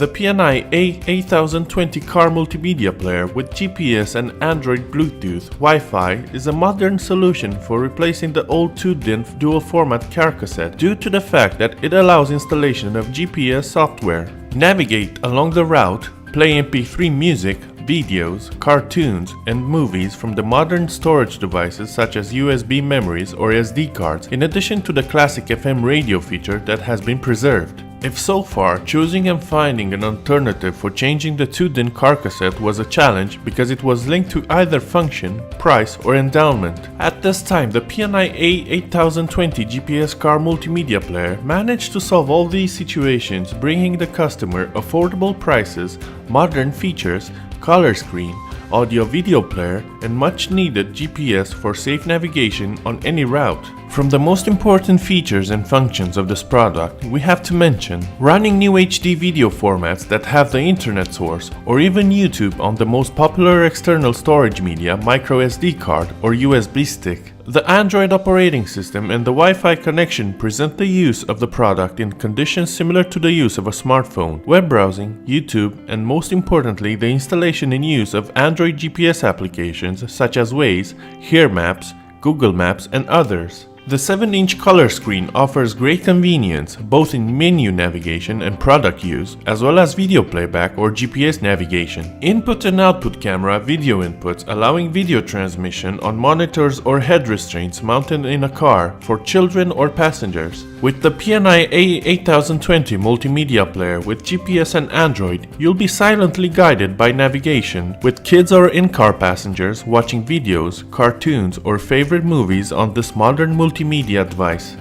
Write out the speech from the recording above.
The PNI A8020 car multimedia player with GPS and Android Bluetooth Wi-Fi is a modern solution for replacing the old 2-DIN dual-format car cassette due to the fact that it allows installation of GPS software. Navigate along the route, play MP3 music, videos, cartoons, and movies from the modern storage devices such as USB memories or SD cards, in addition to the classic FM radio feature that has been preserved. If so far choosing and finding an alternative for changing the 2-DIN car cassette was a challenge because it was linked to either function, price, or endowment. At this time, the PNI A8020 GPS car multimedia player managed to solve all these situations, bringing the customer affordable prices, modern features, color screen, audio-video player, and much needed GPS for safe navigation on any route. From the most important features and functions of this product, we have to mention running new HD video formats that have the internet source, or even YouTube on the most popular external storage media, microSD card or USB stick. The Android operating system and the Wi-Fi connection present the use of the product in conditions similar to the use of a smartphone, web browsing, YouTube, and most importantly the installation and use of Android GPS applications such as Waze, Here Maps, Google Maps, and others. The 7-inch color screen offers great convenience both in menu navigation and product use, as well as video playback or GPS navigation. Input and output camera video inputs allowing video transmission on monitors or head restraints mounted in a car for children or passengers. With the PNI A8020 multimedia player with GPS and Android, you'll be silently guided by navigation, with kids or in-car passengers watching videos, cartoons, or favorite movies on this modern multimedia device.